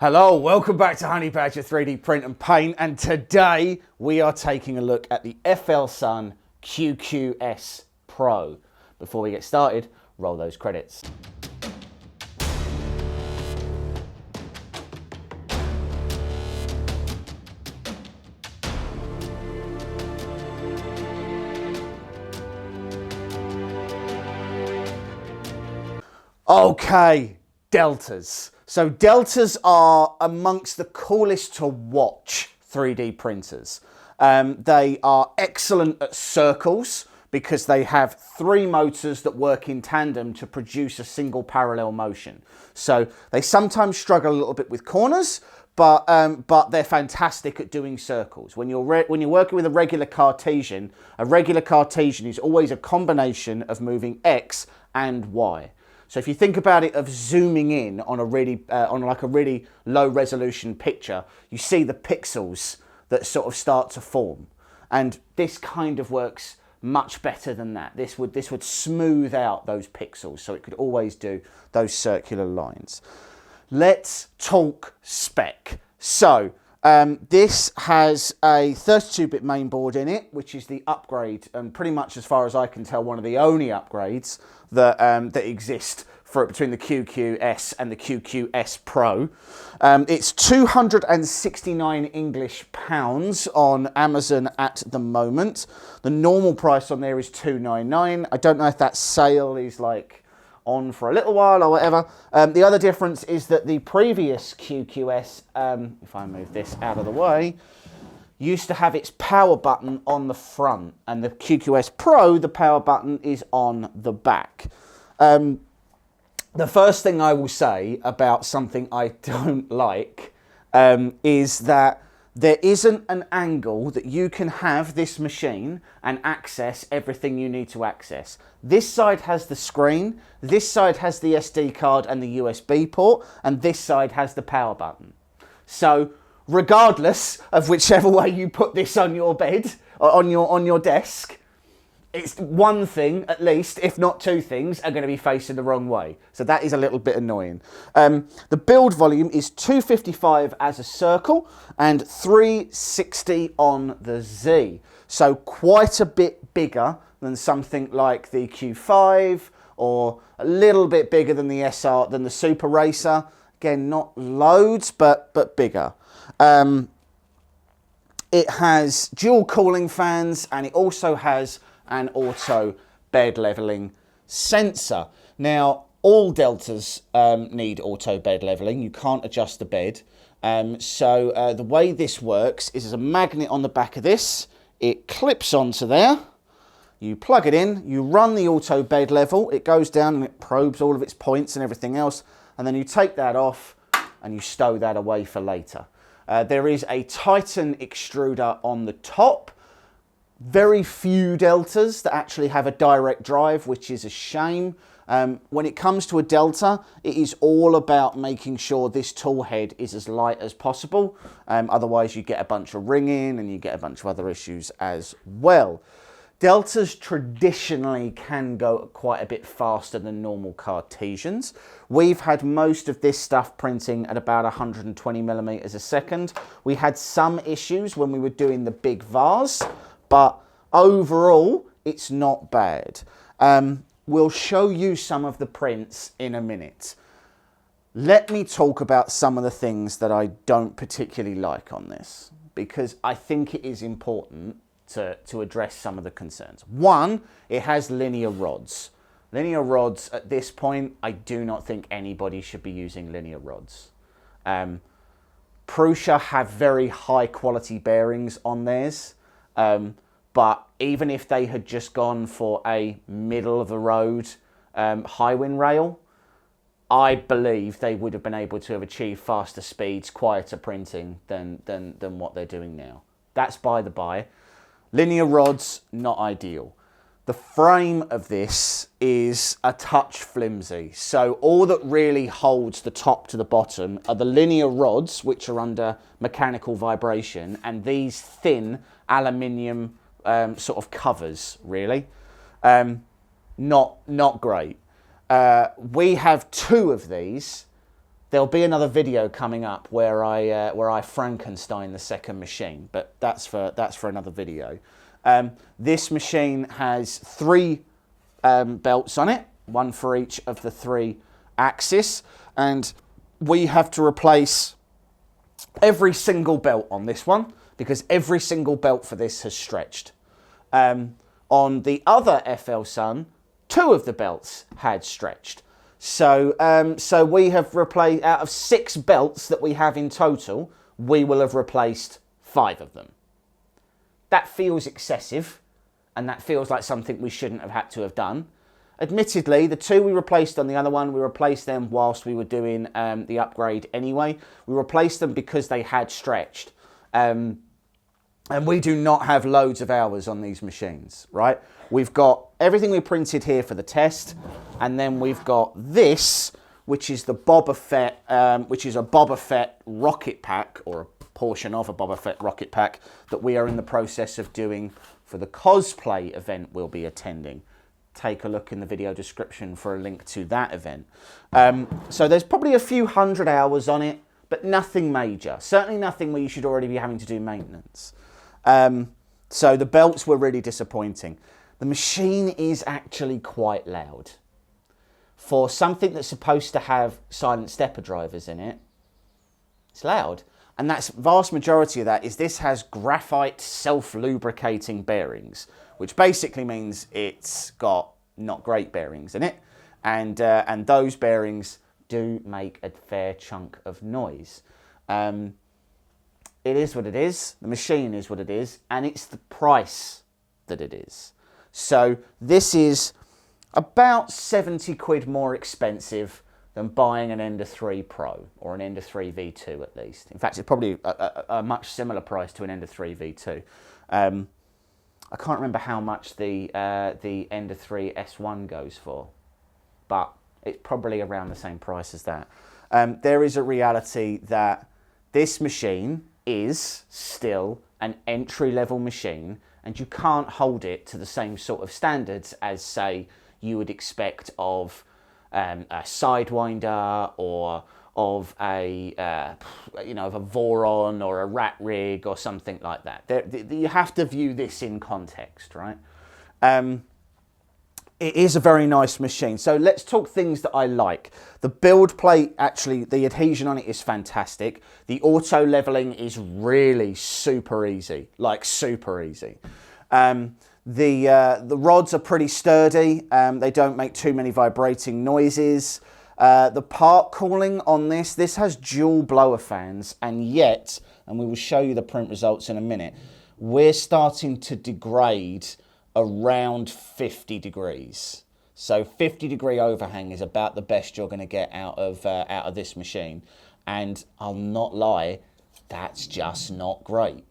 Hello, welcome back to Honey Badger 3D Print and Paint, and today we are taking a look at the Flsun QQS-Pro. Before we get started, roll those credits. Okay, deltas. So deltas are amongst the coolest to watch 3D printers. They are excellent at circles because they have three motors that work in tandem to produce a single parallel motion. So they sometimes struggle a little bit with corners, but they're fantastic at doing circles. When you're working with a regular Cartesian is always a combination of moving X and Y. So if you think about it of zooming in on a really low resolution picture, you see the pixels that sort of start to form, and this kind of works much better than that. This would smooth out those pixels, so it could always do those circular lines. Let's talk spec. So this has a 32-bit mainboard in it, which is the upgrade, and pretty much, as far as I can tell, one of the only upgrades that that exist between the QQS and the QQS-Pro. It's 269 English pounds on Amazon at the moment. The normal price on there is $299. I don't know if that sale is like on for a little while or whatever. The other difference is that the previous QQS, if I move this out of the way, used to have its power button on the front, and the QQS-Pro, the power button is on the back. The first thing I will say about something I don't like is that there isn't an angle that you can have this machine and access everything you need to access. This side has the screen, this side has the SD card and the USB port, and this side has the power button. So regardless of whichever way you put this on your bed or on your desk, it's one thing at least, if not two things, are going to be facing the wrong way. So that is a little bit annoying. The build volume is 255 as a circle and 360 on the Z. So quite a bit bigger than something like the Q5, or a little bit bigger than the SR, than the Super Racer. Again, not loads, but bigger. It has dual cooling fans, and it also has an auto bed leveling sensor. Now, all deltas need auto bed leveling. You can't adjust the bed. So the way this works is there's a magnet on the back of this. It clips onto there. You plug it in, you run the auto bed level, it goes down and it probes all of its points and everything else, and then you take that off and you stow that away for later. There is a Titan extruder on the top. Very few deltas that actually have a direct drive, which is a shame. When it comes to a delta, it is all about making sure this tool head is as light as possible. Otherwise, you get a bunch of ringing and you get a bunch of other issues as well. Deltas traditionally can go quite a bit faster than normal Cartesians. We've had most of this stuff printing at about 120 millimeters a second. We had some issues when we were doing the big vase, but overall, it's not bad. We'll show you some of the prints in a minute. Let me talk about some of the things that I don't particularly like on this, because I think it is important to address some of the concerns. One, it has linear rods. Linear rods, at this point, I do not think anybody should be using linear rods. Prusa have very high quality bearings on theirs. But even if they had just gone for a middle of the road high wind rail, I believe they would have been able to have achieved faster speeds, quieter printing than what they're doing now. That's by the by. Linear rods, not ideal. The frame of this is a touch flimsy. So all that really holds the top to the bottom are the linear rods, which are under mechanical vibration, and these thin aluminium sort of covers, really. Not great. We have two of these. there'll be another video coming up where I Frankenstein the second machine, but that's for another video. This machine has 3 belts on it, one for each of the 3 axes, and we have to replace every single belt on this one because every single belt for this has stretched. On the other Flsun, 2 of the belts had stretched. So we have replaced, out of 6 belts that we have in total, we will have replaced 5 of them. That feels excessive, and that feels like something we shouldn't have had to have done. Admittedly, the 2 we replaced on the other one, we replaced them whilst we were doing the upgrade anyway. We replaced them because they had stretched. And we do not have loads of hours on these machines, right? We've got everything we printed here for the test, and then we've got this, which is the Boba Fett, which is a Boba Fett rocket pack, or a portion of a Boba Fett rocket pack that we are in the process of doing for the cosplay event we'll be attending. Take a look in the video description for a link to that event. So there's probably a few 100 hours on it, but nothing major. Certainly nothing where you should already be having to do maintenance. So the belts were really disappointing. The machine is actually quite loud. For something that's supposed to have silent stepper drivers in it, it's loud. And that's vast majority of that is this has graphite self-lubricating bearings, which basically means it's got not great bearings in it. And those bearings do make a fair chunk of noise. It is what it is, the machine is what it is, and it's the price that it is. So this is about 70 quid more expensive than buying an Ender 3 Pro, or an Ender 3 V2 at least. In fact, it's probably a much similar price to an Ender 3 V2. I can't remember how much the Ender 3 S1 goes for, but it's probably around the same price as that. There is a reality that this machine is still an entry-level machine, and you can't hold it to the same sort of standards as, say, you would expect of a Sidewinder or of a of a Voron or a Rat Rig or something like that. You have to view this in context, right? It is a very nice machine. So let's talk things that I like. The build plate, actually, the adhesion on it is fantastic. The auto leveling is really super easy, like super easy. The rods are pretty sturdy. They don't make too many vibrating noises. The part cooling on this has dual blower fans, and yet, and we will show you the print results in a minute, we're starting to degrade around 50 degrees. So 50-degree overhang is about the best you're going to get out of this machine. And I'll not lie, that's just not great.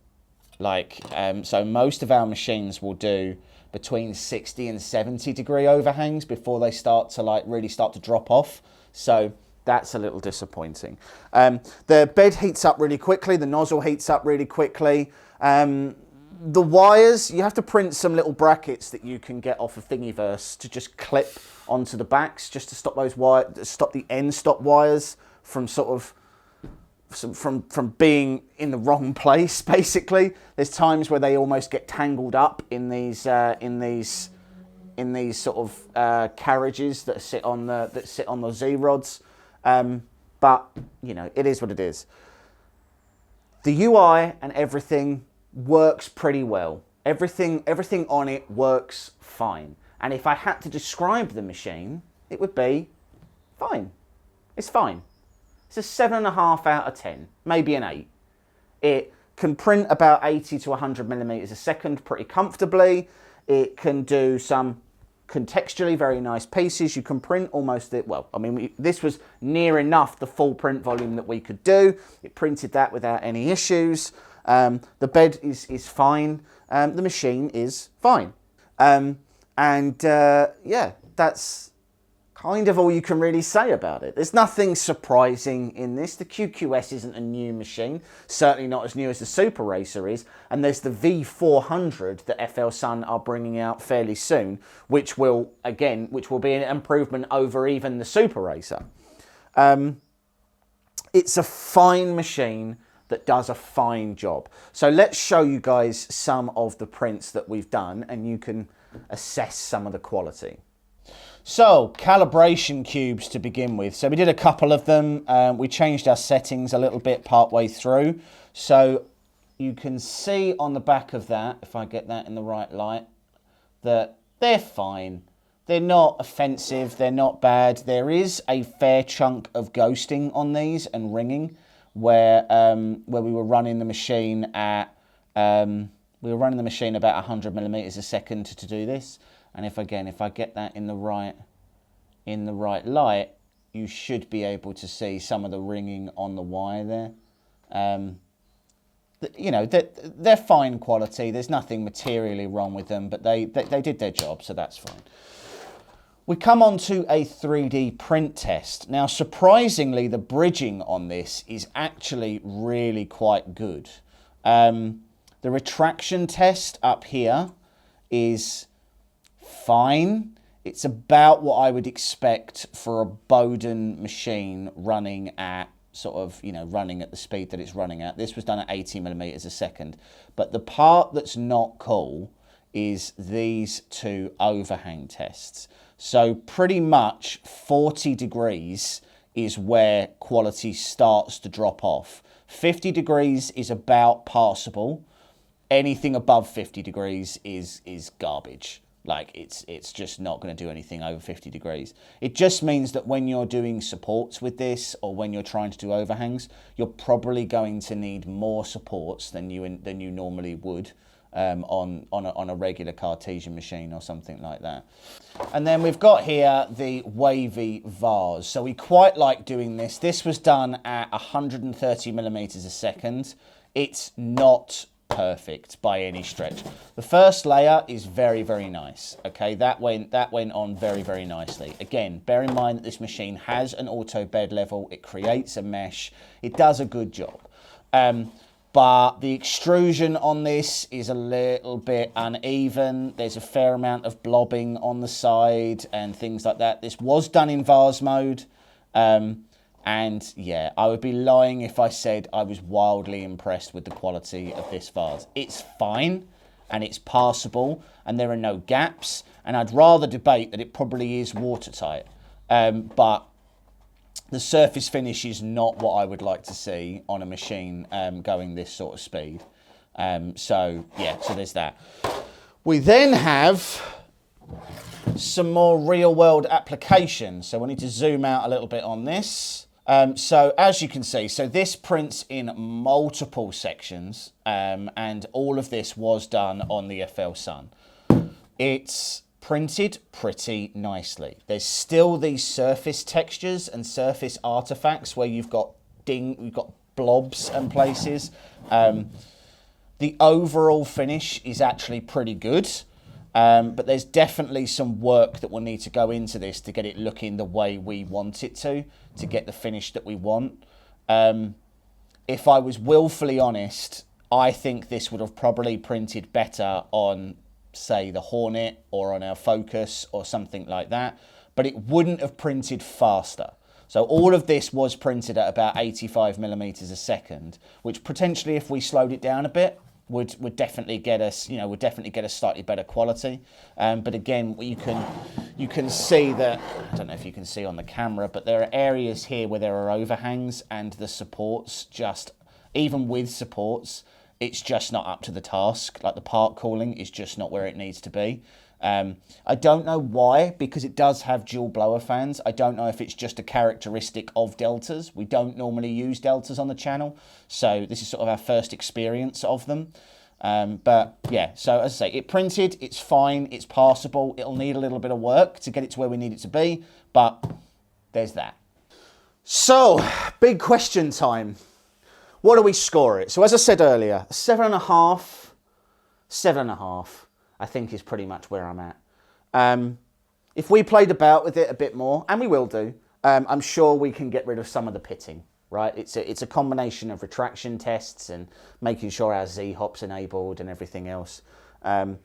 Like, so most of our machines will do between 60 and 70-degree overhangs before they start to really start to drop off. So that's a little disappointing. The bed heats up really quickly. The nozzle heats up really quickly. The wires, you have to print some little brackets that you can get off of Thingiverse to just clip onto the backs, just to stop those wires, stop the end stop wires from sort of from being in the wrong place. Basically, there's times where they almost get tangled up in these sort of carriages that sit on the Z rods. But you know, it is what it is. The UI and everything works pretty well. Everything on it works fine. And if I had to describe the machine, it would be fine. It's fine. It's a 7.5 out of 10, maybe an 8. It can print about 80 to 100 millimeters a second pretty comfortably. It can do some contextually very nice pieces. You can print almost it. Well, I mean, this was near enough the full print volume that we could do. It printed that without any issues. The bed is fine. The machine is fine. Yeah, that's kind of all you can really say about it. There's nothing surprising in this. The QQS isn't a new machine, certainly not as new as the Super Racer is, and there's the V400 that Flsun are bringing out fairly soon, which will be an improvement over even the Super Racer. It's a fine machine that does a fine job. So let's show you guys some of the prints that we've done and you can assess some of the quality. So calibration cubes to begin with. So we did a couple of them. We changed our settings a little bit partway through. So you can see on the back of that, if I get that in the right light, that they're fine. They're not offensive, they're not bad. There is a fair chunk of ghosting on these and ringing where we were running the machine at about 100 millimeters a second to do this. And if I get that in the right light, you should be able to see some of the ringing on the wire there. You know, they're fine quality. There's nothing materially wrong with them, but they did their job, so that's fine. We come on to a 3D print test. Now, surprisingly, the bridging on this is actually really quite good. The retraction test up here is fine. It's about what I would expect for a Bowden machine running at running at the speed that it's running at. This was done at 80 millimeters a second. But the part that's not cool is these two overhang tests. So pretty much 40 degrees is where quality starts to drop off. 50 degrees is about passable. Anything above 50 degrees is garbage. Like it's just not going to do anything over 50 degrees. It just means that when you're doing supports with this or when you're trying to do overhangs, you're probably going to need more supports than you normally would on a regular Cartesian machine or something like that. And then we've got here the wavy vase. So we quite like doing this. This was done at 130 millimeters a second. It's not perfect by any stretch. The first layer is very, very nice. Okay, that went on very, very nicely. Again, bear in mind that this machine has an auto bed level. It creates a mesh. It does a good job. But the extrusion on this is a little bit uneven. There's a fair amount of blobbing on the side and things like that. This was done in vase mode. And yeah, I would be lying if I said I was wildly impressed with the quality of this vase. It's fine and it's passable and there are no gaps. And I'd rather debate that it probably is watertight. But the surface finish is not what I would like to see on a machine going this sort of speed. So there's that. We then have some more real world applications. So we need to zoom out a little bit on this. So as you can see, so this prints in multiple sections and all of this was done on the Flsun. It's printed pretty nicely. There's still these surface textures and surface artifacts where you've got blobs and places. The overall finish is actually pretty good, but there's definitely some work that will need to go into this to get it looking the way we want it to get the finish that we want. If I was willfully honest, I think this would have probably printed better on, say, the Hornet or on our Focus or something like that, but it wouldn't have printed faster. So all of this was printed at about 85 millimeters a second, which potentially, if we slowed it down a bit, would definitely get us, slightly better quality. But again, you can see that, I don't know if you can see on the camera, but there are areas here where there are overhangs and the supports just, even with supports, it's just not up to the task. Like the part cooling is just not where it needs to be. I don't know why, because it does have dual blower fans. I don't know if it's just a characteristic of Deltas. We don't normally use Deltas on the channel, so this is sort of our first experience of them. But yeah, so as I say, it printed, it's fine, it's passable. It'll need a little bit of work to get it to where we need it to be, but there's that. So, big question time. What do we score it? So as I said earlier, 7.5, 7.5. I think is pretty much where I'm at. If we played about with it a bit more, and we will do, I'm sure we can get rid of some of the pitting, right? It's a combination of retraction tests and making sure our Z-hop's enabled and everything else.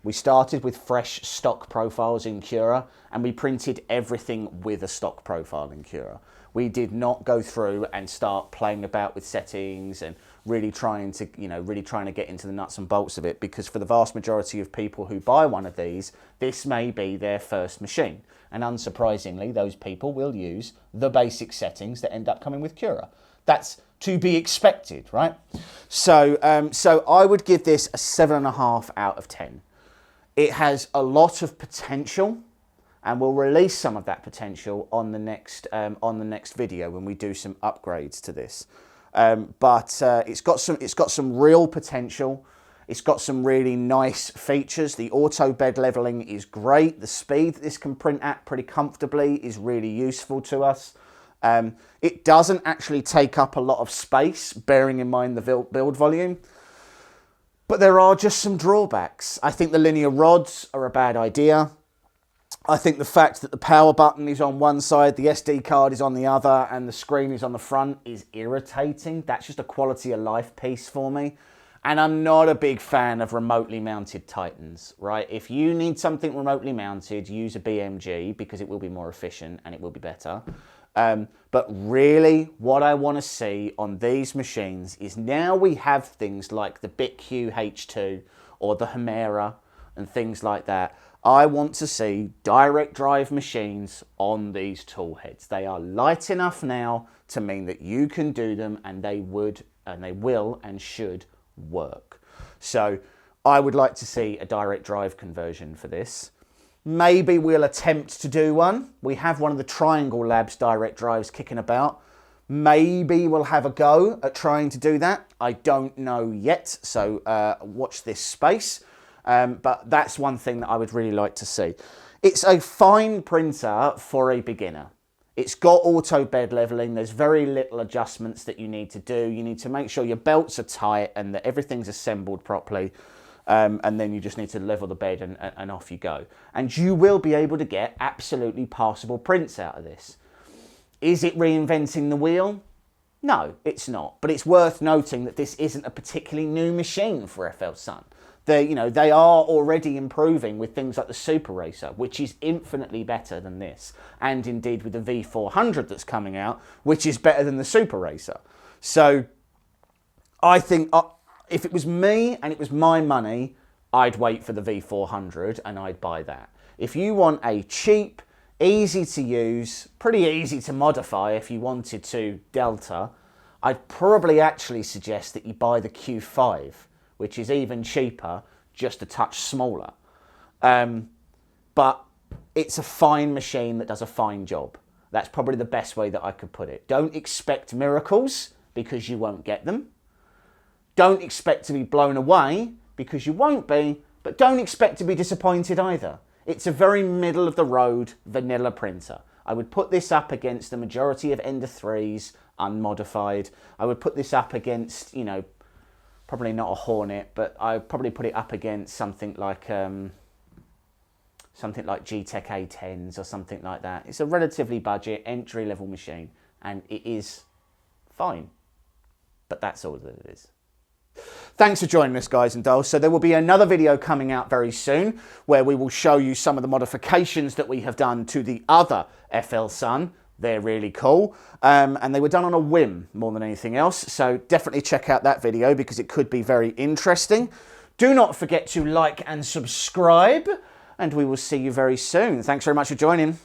We started with fresh stock profiles in Cura, and we printed everything with a stock profile in Cura. We did not go through and start playing about with settings and really trying to, really trying to get into the nuts and bolts of it, because for the vast majority of people who buy one of these, this may be their first machine. And unsurprisingly, those people will use the basic settings that end up coming with Cura. That's to be expected, right? So, so I would give this a 7.5 out of 10. It has a lot of potential, and we'll release some of that potential on the next video when we do some upgrades to this. But it's got some real potential. It's got some really nice features. The auto bed leveling is great. The speed that this can print at pretty comfortably is really useful to us. It doesn't actually take up a lot of space, bearing in mind the build volume. But there are just some drawbacks. I think the linear rods are a bad idea. I think the fact that the power button is on one side, the SD card is on the other, and the screen is on the front is irritating. That's just a quality of life piece for me. And I'm not a big fan of remotely mounted Titans, right? If you need something remotely mounted, use a BMG because it will be more efficient and it will be better. But really, what I want to see on these machines is, now we have things like the BitQ H2 or the Hemera and things like that. I want to see direct drive machines on these tool heads. They are light enough now to mean that you can do them, and they would, and they will and should work. So I would like to see a direct drive conversion for this. Maybe we'll attempt to do one. We have one of the Triangle Labs direct drives kicking about. Maybe we'll have a go at trying to do that. I don't know yet, so watch this space. But that's one thing that I would really like to see. It's a fine printer for a beginner. It's got auto bed leveling. There's very little adjustments that you need to do. You need to make sure your belts are tight and that everything's assembled properly. And then you just need to level the bed and off you go. And you will be able to get absolutely passable prints out of this. Is it reinventing the wheel? No, it's not. But it's worth noting that this isn't a particularly new machine for Flsun. They are already improving with things like the Super Racer, which is infinitely better than this. And indeed with the V400 that's coming out, which is better than the Super Racer. So I think if it was me and it was my money, I'd wait for the V400 and I'd buy that. If you want a cheap, easy to use, pretty easy to modify if you wanted to Delta, I'd probably actually suggest that you buy the Q5, which is even cheaper, just a touch smaller. But it's a fine machine that does a fine job. That's probably the best way that I could put it. Don't expect miracles, because you won't get them. Don't expect to be blown away, because you won't be, but don't expect to be disappointed either. It's a very middle of the road vanilla printer. I would put this up against the majority of Ender 3s, unmodified. I would put this up against, probably not a Hornet, but I'd probably put it up against something like G-Tech A10s or something like that. It's a relatively budget, entry-level machine, and it is fine. But that's all that it is. Thanks for joining us, guys and dolls. So there will be another video coming out very soon where we will show you some of the modifications that we have done to the other Flsun. They're really cool. And they were done on a whim more than anything else. So definitely check out that video because it could be very interesting. Do not forget to like and subscribe, and we will see you very soon. Thanks very much for joining.